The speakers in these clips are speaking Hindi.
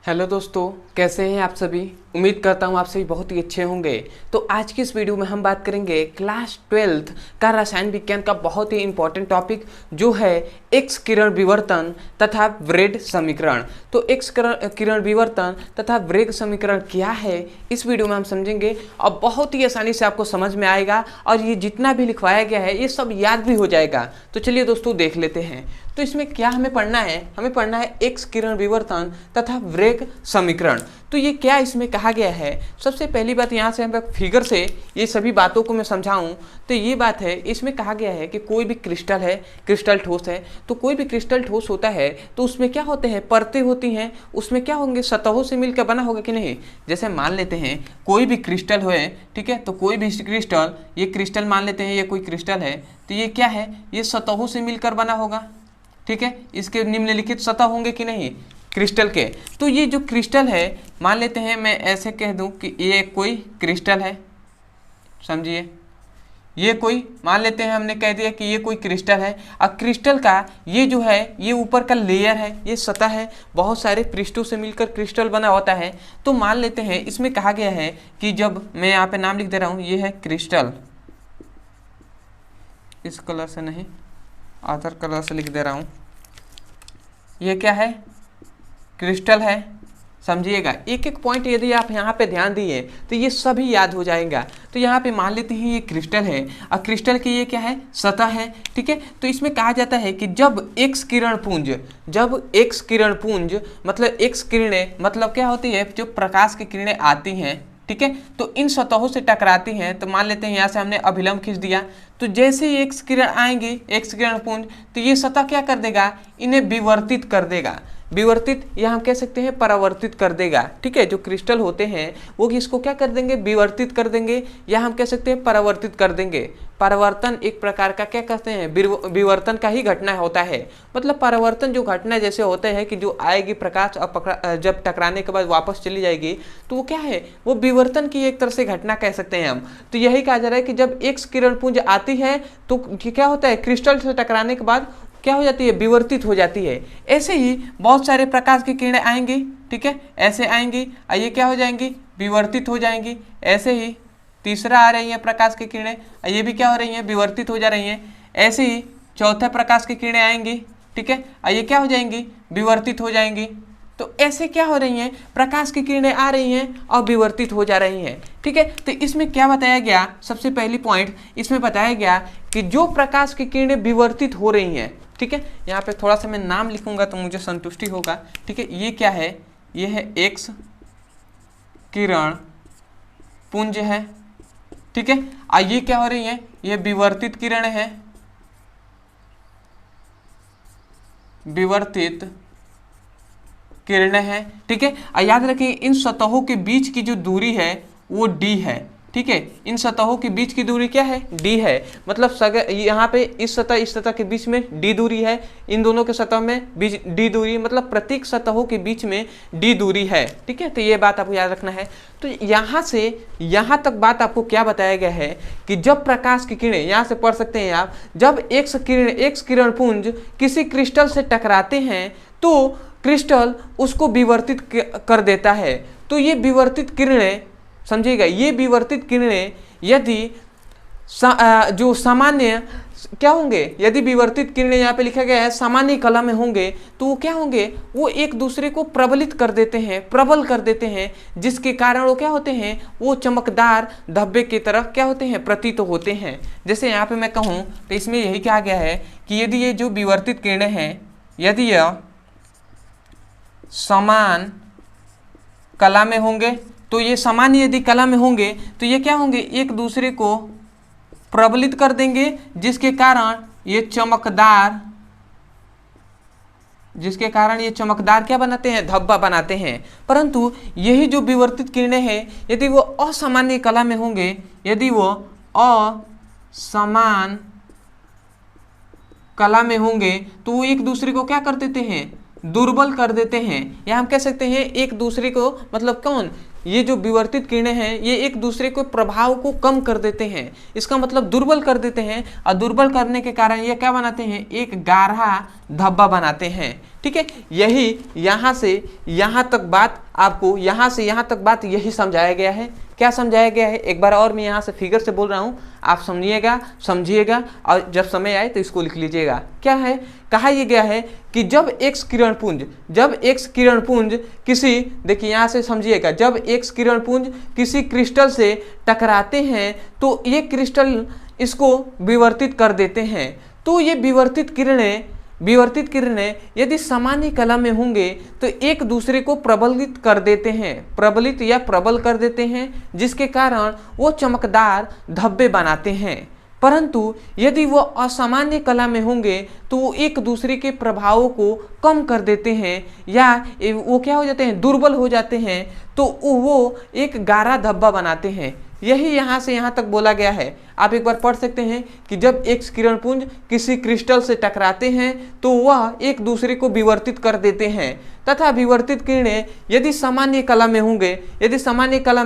हेलो दोस्तों, कैसे हैं आप सभी। उम्मीद करता हूँ आप सभी बहुत ही अच्छे होंगे। तो आज की इस वीडियो में हम बात करेंगे क्लास 12th का रसायन विज्ञान का बहुत ही इंपॉर्टेंट टॉपिक जो है एक्स किरण विवर्तन तथा ब्रेग समीकरण। तो एक्स किरण विवर्तन तथा ब्रेग समीकरण क्या है इस वीडियो में हम समझेंगे और बहुत ही आसानी से आपको समझ में आएगा और ये जितना भी लिखवाया गया है ये सब याद भी हो जाएगा। तो चलिए दोस्तों देख लेते हैं। तो इसमें क्या हमें पढ़ना है, हमें पढ़ना है एक्स किरण विवर्तन तथा ब्रेग समीकरण। तो ये क्या इसमें कहा गया है, सबसे पहली बात यहाँ से हम फिगर से ये सभी बातों को मैं समझाऊं तो ये बात है, इसमें कहा गया है कि कोई भी क्रिस्टल है, क्रिस्टल ठोस है, तो कोई भी क्रिस्टल ठोस होता है तो उसमें क्या होते हैं, परतें होती हैं, उसमें क्या होंगे, सतहों से मिलकर बना होगा कि नहीं। जैसे मान लेते हैं कोई भी क्रिस्टल हो, ठीक है, तो कोई भी क्रिस्टल, ये क्रिस्टल मान लेते हैं, ये कोई क्रिस्टल है तो ये क्या है, ये सतहों से मिलकर बना होगा, ठीक है। इसके निम्नलिखित सतह होंगे कि नहीं क्रिस्टल के। तो ये जो क्रिस्टल है, मान लेते हैं मैं ऐसे कह दूं कि ये कोई क्रिस्टल है, समझिए, ये कोई मान लेते हैं, हमने कह दिया कि ये कोई क्रिस्टल है। अब क्रिस्टल का ये जो है, ये ऊपर का लेयर है, ये सतह है, बहुत सारे पृष्ठों से मिलकर क्रिस्टल बना होता है। तो मान लेते हैं इसमें कहा गया है कि जब मैं यहाँ पे नाम लिख दे रहा हूँ, ये है क्रिस्टल, इस कलर से नहीं अदर कलर से लिख दे रहा हूँ, ये क्या है, क्रिस्टल है, समझिएगा। एक एक पॉइंट यदि आप यहाँ पे ध्यान दिए तो ये सभी याद हो जाएगा। तो यहाँ पे मान लेते हैं ये क्रिस्टल है और क्रिस्टल की ये क्या है, सतह है, ठीक है। तो इसमें कहा जाता है कि जब एक्स किरण पुंज मतलब एक्स किरणें मतलब क्या होती है, जो प्रकाश की किरणें आती हैं, ठीक है, तो इन सतहों से टकराती हैं। तो मान लेते हैं यहाँ से हमने अभिलंब खींच दिया, तो जैसे ही एक्स किरण आएंगे, एक्स किरण पुंज, तो ये सतह क्या कर देगा, इन्हें विवर्तित कर देगा। विवर्तित या हम कह सकते हैं परावर्तित कर देगा, ठीक है। जो क्रिस्टल होते हैं वो इसको क्या कर देंगे, विवर्तित कर देंगे, या हम कह सकते हैं परावर्तित कर देंगे। परावर्तन एक प्रकार का क्या कहते हैं, विवर्तन का ही घटना होता है। मतलब परावर्तन जो घटना जैसे होता है कि जो आएगी प्रकाश और जब टकराने के बाद वापस चली जाएगी, तो वो क्या है, वो विवर्तन की एक तरह से घटना कह सकते हैं हम। तो यही कहा जा रहा है कि जब एक्स किरण पुंज आती है तो क्या होता है, क्रिस्टल से टकराने के बाद क्या हो जाती है, विवर्तित हो जाती है। ऐसे ही बहुत सारे प्रकाश की किरणें आएंगी, ठीक है, ऐसे आएंगी और ये क्या हो जाएंगी, विवर्तित हो जाएंगी। ऐसे ही तीसरा आ रही है प्रकाश की किरणें, ये भी क्या हो रही हैं, विवर्तित हो जा रही हैं। ऐसे ही चौथे प्रकाश की किरणें आएंगी, ठीक है, और ये क्या हो जाएंगी, विवर्तित हो जाएंगी। तो ऐसे क्या हो रही हैं, प्रकाश की किरणें आ रही हैं और विवर्तित हो जा रही हैं, ठीक है। तो इसमें क्या बताया गया, सबसे पहली पॉइंट इसमें बताया गया कि जो प्रकाश की किरणें विवर्तित हो रही हैं, ठीक है, यहाँ पे थोड़ा सा मैं नाम लिखूंगा तो मुझे संतुष्टि होगा, ठीक है। ये क्या है, ये है एक्स किरण पुंज है, ठीक है। और ये क्या हो रही है, ये विवर्तित किरण है, विवर्तित किरणें हैं, ठीक है। और याद रखिए इन सतहों के बीच की जो दूरी है वो d है, ठीक है। इन सतहों के बीच की दूरी क्या है, d है। मतलब यहाँ पे इस सतह के बीच में d दूरी है, इन दोनों के सतह में बीच d दूरी, मतलब प्रत्येक सतहों के बीच में d दूरी है, ठीक है। तो ये बात आपको याद रखना है। तो यहाँ से यहाँ तक बात आपको क्या बताया गया है कि जब प्रकाश की किरणें, यहाँ से पढ़ सकते हैं आप, जब एक्स किरण पुंज किसी क्रिस्टल से टकराते हैं तो क्रिस्टल उसको विवर्तित कर देता है। तो ये विवर्तित किरणें, समझिएगा, ये विवर्तित किरणें यदि जो सामान्य क्या होंगे, यदि विवर्तित किरणें यहाँ पे लिखा गया है सामान्य कला में होंगे तो वो क्या होंगे, वो एक दूसरे को प्रबलित कर देते हैं, प्रबल कर देते हैं, जिसके कारण वो क्या होते हैं, वो चमकदार धब्बे की तरह क्या होते हैं, प्रतीत होते हैं। जैसे यहाँ पे मैं कहूँ तो इसमें यही कहा गया है कि यदि ये जो विवर्तित किरणें हैं, यदि यह समान कला में होंगे, तो ये सामान्य यदि कला में होंगे तो ये क्या होंगे, एक दूसरे को प्रबलित कर देंगे, जिसके कारण ये चमकदार क्या बनाते हैं, धब्बा बनाते हैं। परंतु यही जो विवर्तित किरणें हैं, यदि वो असामान्य कला में होंगे, यदि वो असमान कला में होंगे तो वो एक दूसरे को क्या कर देते हैं, दुर्बल कर देते हैं, या हम कह सकते हैं एक दूसरे को, मतलब कौन, ये जो विवर्तित किरणें हैं ये एक दूसरे के प्रभाव को कम कर देते हैं, इसका मतलब दुर्बल कर देते हैं, और दुर्बल करने के कारण ये क्या बनाते हैं, एक गाढ़ा धब्बा बनाते हैं। ठीक है, यही यहाँ से यहाँ तक बात आपको, यहाँ से यहाँ तक बात यही समझाया गया है। क्या समझाया गया है, एक बार और मैं यहाँ से फिगर से बोल रहा हूँ, आप समझिएगा और जब समय आए तो इसको लिख लीजिएगा। क्या है, कहा यह गया है कि जब एक्स किरण पुंज किसी, देखिए यहाँ से समझिएगा, जब एक्स किरण पुंज किसी क्रिस्टल से टकराते हैं तो ये क्रिस्टल इसको विवर्तित कर देते हैं। तो ये विवर्तित किरणें यदि सामान्य कला में होंगे तो एक दूसरे को प्रबलित कर देते हैं, प्रबलित या प्रबल कर देते हैं, जिसके कारण वो चमकदार धब्बे बनाते हैं। परंतु यदि वो असामान्य कला में होंगे तो वो एक दूसरे के प्रभावों को कम कर देते हैं, या वो क्या हो जाते हैं, दुर्बल हो जाते हैं, तो वो एक गाढ़ा धब्बा बनाते हैं। यही यहाँ से यहाँ तक बोला गया है। आप एक बार पढ़ सकते हैं कि जब एक्स किरण पुंज किसी क्रिस्टल से टकराते हैं तो वह एक दूसरे को विवर्तित कर देते हैं, तथा विवर्तित किरणें यदि सामान्य कला में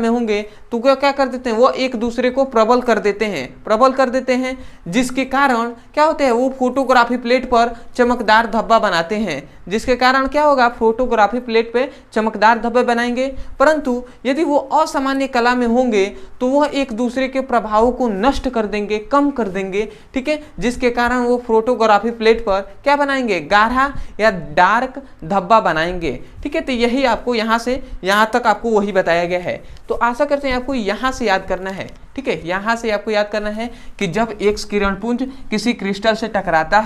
होंगे तो क्या कर देते हैं, वो एक दूसरे को प्रबल कर देते हैं, जिसके कारण क्या होता है, वो फोटोग्राफी प्लेट पर चमकदार धब्बा बनाते हैं, जिसके कारण क्या होगा, फोटोग्राफी प्लेट पे चमकदार धब्बे बनाएंगे। परंतु यदि वो असामान्य कला में होंगे तो वह एक दूसरे के प्रभावों को नष्ट कर देंगे, कम कर देंगे। ठीक है, जिसके कारण वो फोटोग्राफी प्लेट पर क्या बनाएंगे, गाढ़ा या डार्क धब्बा बनाएंगे। ठीक है, तो यही आपको यहाँ से यहाँ तक आपको वही बताया गया है। तो आशा करते हैं आपको यहाँ से याद करना है। ठीक है, यहाँ से आपको याद करना है कि जब एक्स किरण पुंज किसी क्रिस्टल से टकराता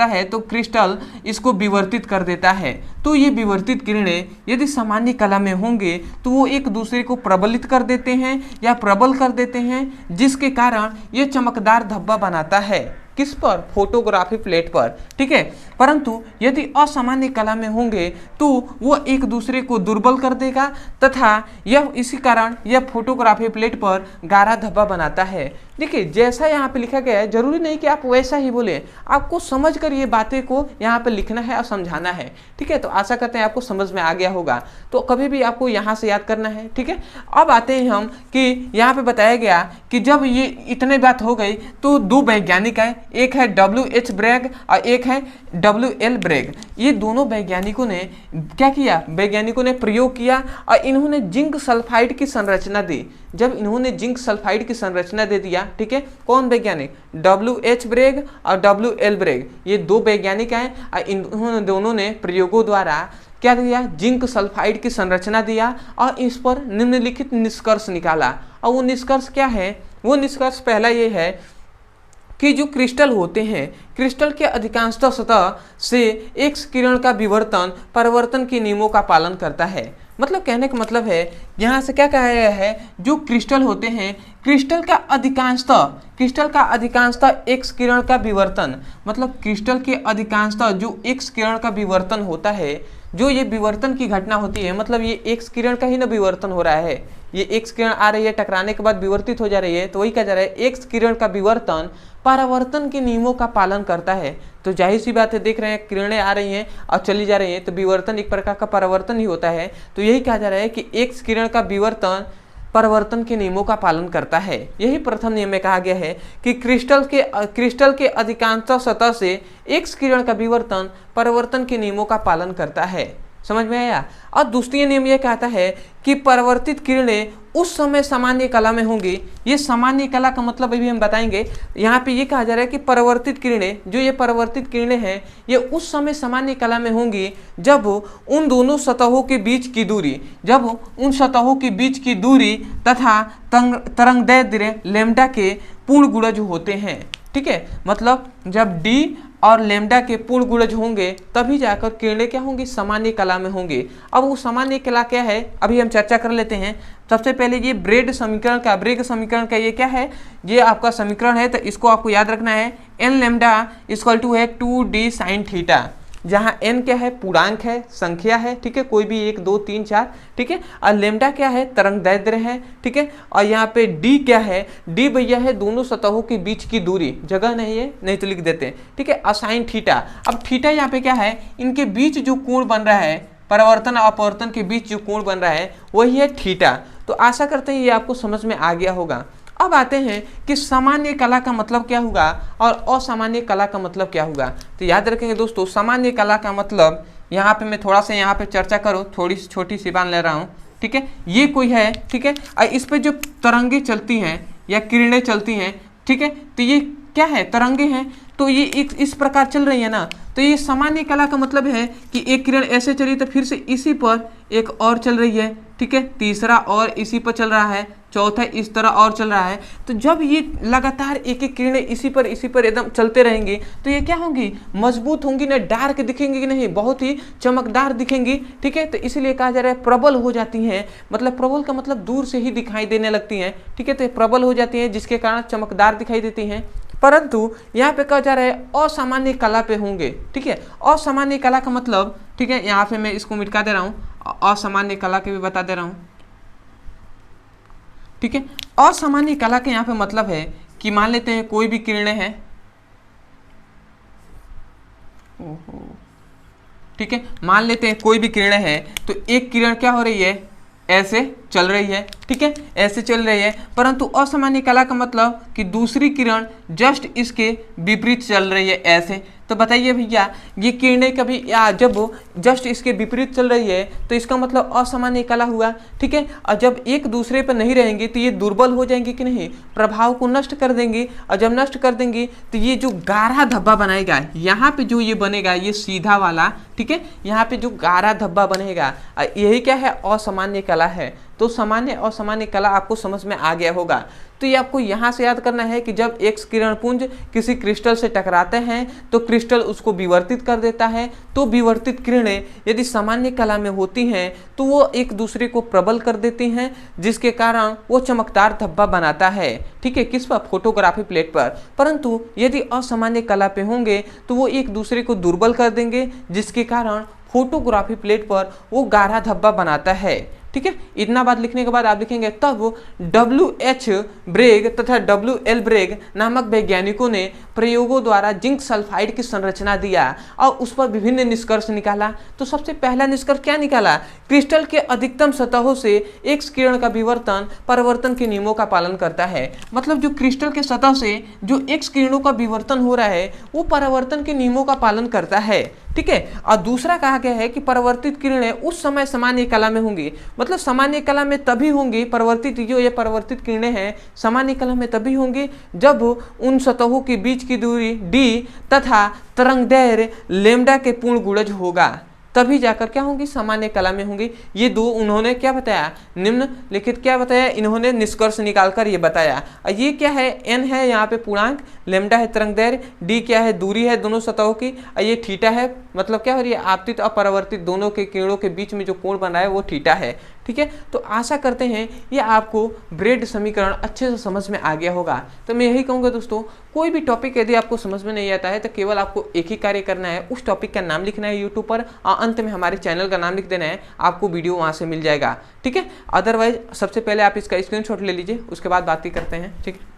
है तो क्रिस्टल इसको विवर्तित कर देता है। तो ये विवर्तित किरणें यदि सामान्य कला में होंगे तो वो एक दूसरे को प्रबलित कर देते हैं या प्रबल कर देते हैं, जिसके कारण ये चमकदार धब्बा बनाता है। किस पर, फोटोग्राफी प्लेट पर। ठीक है, परंतु यदि असामान्य कला में होंगे तो वो एक दूसरे को दुर्बल कर देगा, तथा यह इसी कारण यह फोटोग्राफी प्लेट पर गाढ़ा धब्बा बनाता है। देखिए, जैसा यहाँ पे लिखा गया है जरूरी नहीं कि आप वैसा ही बोले, आपको समझ कर ये बातें को यहाँ पे लिखना है और समझाना है। ठीक है, तो आशा करते हैं आपको समझ में आ गया होगा। तो कभी भी आपको यहाँ से याद करना है। ठीक है, अब आते हैं हम कि यहाँ पे बताया गया कि जब ये इतने बात हो गई तो दो वैज्ञानिक है, एक है WH ब्रैग और एक है WL ब्रैग। ये दोनों वैज्ञानिकों ने क्या किया, प्रयोग किया और इन्होंने जिंक सल्फाइड की संरचना दी। जब इन्होंने जिंक सल्फाइड की संरचना दे दिया, ठीक है, कौन वैज्ञानिक, WH ब्रैग और WL ब्रैग, ये दो वैज्ञानिक हैं और इन्होंने दोनों ने प्रयोगों द्वारा क्या दिया, जिंक सल्फाइड की संरचना दिया और इस पर निम्नलिखित निष्कर्ष निकाला। और वो निष्कर्ष क्या है, वो निष्कर्ष पहला ये है कि जो क्रिस्टल होते हैं, क्रिस्टल के अधिकांशतः सतह से एक्स किरण का परावर्तन के नियमों का पालन करता है। मतलब कहने का मतलब है, यहाँ से क्या कहा गया है, जो क्रिस्टल होते हैं, क्रिस्टल का अधिकांशतः एक्स किरण का विवर्तन, मतलब क्रिस्टल के अधिकांशतः जो एक्स किरण का विवर्तन होता है, जो ये विवर्तन की घटना होती है, मतलब ये एक्स किरण का ही ना विवर्तन हो रहा है, ये एक्स किरण आ रही है, टकराने के बाद विवर्तित हो जा रही है, तो वही कहा जा रहा है एक्स किरण का विवर्तन परावर्तन के नियमों का पालन करता है। तो जाहिर सी बात है, देख रहे हैं किरणें आ रही हैं और चली जा रही हैं, तो विवर्तन एक प्रकार का परावर्तन ही होता है। तो यही कहा जा रहा है कि एक्स किरण का विवर्तन परावर्तन के नियमों का पालन करता है। यही प्रथम नियम में कहा गया है कि क्रिस्टल के अधिकांशतः सतह से एक्स किरण का विवर्तन परावर्तन के नियमों का पालन करता है। समझ में आया। और दूसरी नियम यह कहता है कि परावर्तित किरणें उस समय सामान्य कला में होंगी। ये सामान्य कला का मतलब अभी हम बताएंगे। यहाँ पे ये कहा जा रहा है कि परावर्तित किरणें, जो ये परावर्तित किरणें हैं, ये उस समय सामान्य कला में होंगी जब उन दोनों सतहों के बीच की दूरी, तथा तरंगदैर्ध्य लैम्डा के पूर्ण गुणज होते हैं। ठीक है, मतलब जब डी और लैम्डा के पूर्ण गुणज होंगे तभी जाकर किरणें क्या होंगी, सामान्य कला में होंगे। अब वो सामान्य कला क्या है, अभी हम चर्चा कर लेते हैं। सबसे पहले ये ब्रेग समीकरण का ये क्या है, ये आपका समीकरण है, तो इसको आपको याद रखना है। एन लैम्डा इक्वल टू है 2d sin थीटा, जहाँ n क्या है, पूर्णांक है, संख्या है। ठीक है, कोई भी 1 2 3 4। ठीक है, और लैम्डा क्या है, तरंगदैर्ध्य है। ठीक है, और यहाँ पे d क्या है, d भैया है दोनों सतहों के बीच की दूरी, जगह नहीं है, नहीं तो लिख देते हैं। ठीक है, और sin थीटा, अब थीटा यहाँ पे क्या है, इनके बीच जो कोण बन रहा है, परावर्तन और अपवर्तन के बीच जो कोण बन रहा है वही है थीटा। तो आशा करते हैं ये आपको समझ में आ गया होगा। अब आते हैं कि सामान्य कला का मतलब क्या होगा और असामान्य कला का मतलब क्या होगा। तो याद रखेंगे दोस्तों, सामान्य कला का मतलब, यहाँ पे मैं थोड़ा सा यहाँ पे चर्चा करूँ, थोड़ी सी छोटी सी बात ले रहा हूँ, ठीक है। ये कोई है, ठीक है, और इस पे जो तरंगे चलती हैं या किरणें चलती हैं, ठीक है, तो ये क्या है, तरंगे हैं। तो ये इस प्रकार चल रही है ना, तो ये सामान्य कला का मतलब है कि एक किरण ऐसे चली तो फिर से इसी पर एक और चल रही है, ठीक है, तीसरा और इसी पर चल रहा है, चौथा इस तरह और चल रहा है। तो जब ये लगातार एक एक किरणें इसी पर एकदम चलते रहेंगी तो ये क्या होंगी, मजबूत होंगी ना, डार्क दिखेंगी कि नहीं, बहुत ही चमकदार दिखेंगी, ठीक है। तो इसीलिए कहा जा रहा है प्रबल हो जाती हैं, मतलब प्रबल का मतलब दूर से ही दिखाई देने लगती हैं, ठीक है। तो प्रबल हो जाती हैं जिसके कारण चमकदार दिखाई देती हैं। परंतु यहाँ पे कहा जा रहा है असामान्य कला पे होंगे, ठीक है। असामान्य कला का मतलब, ठीक है, यहाँ पे मैं इसको मिटा दे रहा हूँ, असामान्य कला के भी बता दे रहा हूँ, ठीक है। असामान्य कला के यहाँ पे मतलब है कि मान लेते हैं कोई भी किरणें हैं, ठीक है, मान लेते हैं कोई भी किरणें हैं, तो एक किरण क्या हो रही है, ऐसे चल रही है, ठीक है, ऐसे चल रही है। परंतु असामान्य कला का मतलब कि दूसरी किरण जस्ट इसके विपरीत चल रही है, ऐसे। तो बताइए भैया, ये किरणें कभी या जब जस्ट इसके विपरीत चल रही है तो इसका मतलब असामान्य कला हुआ, ठीक है। और जब एक दूसरे पर नहीं रहेंगी तो ये दुर्बल हो जाएंगी कि नहीं, प्रभाव को नष्ट कर देंगी। और जब नष्ट कर देंगी तो ये जो गाढ़ा धब्बा बनाएगा, यहाँ पे जो ये बनेगा, ये सीधा वाला, ठीक है, यहाँ पे जो गाढ़ा धब्बा बनेगा, यही क्या है, असामान्य कला है। तो सामान्य और असामान्य कला आपको समझ में आ गया होगा। तो ये आपको यहाँ से याद करना है कि जब एक किरण पुंज किसी क्रिस्टल से टकराते हैं तो क्रिस्टल उसको विवर्तित कर देता है। तो विवर्तित किरणें यदि सामान्य कला में होती हैं तो वो एक दूसरे को प्रबल कर देती हैं, जिसके कारण वो चमकदार धब्बा बनाता है, ठीक है, किस पर, फोटोग्राफी प्लेट पर। परंतु यदि असामान्य कला पे होंगे तो वो एक दूसरे को दुर्बल कर देंगे, जिसके कारण फोटोग्राफी प्लेट पर वो गाढ़ा धब्बा बनाता है, ठीक है। इतना बात लिखने के बाद आप लिखेंगे तब WH ब्रेग तथा WL ब्रेग नामक वैज्ञानिकों ने प्रयोगों द्वारा जिंक सल्फाइड की संरचना दिया और उस पर विभिन्न निष्कर्ष निकाला। तो सबसे पहला निष्कर्ष क्या निकाला, क्रिस्टल के अधिकतम सतहों से एक्स किरण का विवर्तन परावर्तन के नियमों का पालन करता है। मतलब जो क्रिस्टल के सतह से जो एक्स किरणों का विवर्तन हो रहा है वो परावर्तन के नियमों का पालन करता है, ठीक है। और दूसरा कहा गया है कि परावर्तित किरणें उस समय सामान्य कला में होंगी, मतलब सामान्य कला में तभी होंगी, परावर्तित जो ये परावर्तित किरणें हैं सामान्य कला में तभी होंगी जब उन सतहों के बीच की दूरी d तथा तरंगदैर्घ्य लैम्डा के पूर्ण गुणज होगा, तभी जाकर क्या होंगी, सामान्य कला में होंगी। ये दो उन्होंने क्या बताया, निम्नलिखित क्या बताया, इन्होंने निष्कर्ष निकालकर ये बताया। और ये क्या है, n है यहाँ पे पूर्णांक, लैम्डा है तरंगदैर्घ्य, d क्या है, दूरी है दोनों सतहों की, और ये थीटा है, मतलब क्या हो रही है, आपतित और परावर्तित दोनों के किरणों के बीच में जो कोण बन रहा है वो थीटा है, ठीक है। तो आशा करते हैं ये आपको ब्रेड समीकरण अच्छे से समझ में आ गया होगा। तो मैं यही कहूँगा दोस्तों, कोई भी टॉपिक यदि आपको समझ में नहीं आता है तो केवल आपको एक ही कार्य करना है, उस टॉपिक का नाम लिखना है यूट्यूब पर और अंत में हमारे चैनल का नाम लिख देना है, आपको वीडियो वहाँ से मिल जाएगा, ठीक है। अदरवाइज सबसे पहले आप इसका स्क्रीनशॉट ले लीजिए, उसके बाद बात ही करते हैं, ठीक है।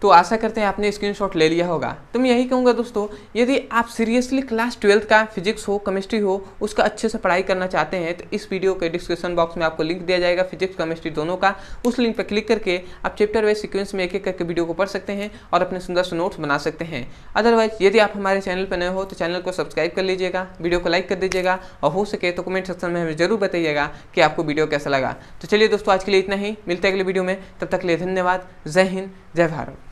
तो आशा करते हैं आपने स्क्रीनशॉट ले लिया होगा। तो मैं यही कहूँगा दोस्तों, यदि आप सीरियसली क्लास 12th का फिजिक्स हो, केमिस्ट्री हो, उसका अच्छे से पढ़ाई करना चाहते हैं तो इस वीडियो के डिस्क्रिप्शन बॉक्स में आपको लिंक दिया जाएगा फिजिक्स केमिस्ट्री दोनों का। उस लिंक पर क्लिक करके आप चैप्टर वाइज सीक्वेंस में एक एक करके वीडियो को पढ़ सकते हैं और अपने सुंदर से नोट्स बना सकते हैं। अदरवाइज यदि आप हमारे चैनल पर नए हो तो चैनल को सब्सक्राइब कर लीजिएगा, वीडियो को लाइक कर दीजिएगा और हो सके तो कमेंट सेक्शन में हमें जरूर बताइएगा कि आपको वीडियो कैसा लगा। तो चलिए दोस्तों, आज के लिए इतना ही, मिलते हैं अगले वीडियो में, तब तक के लिए धन्यवाद। जय हिंद, जय भारत।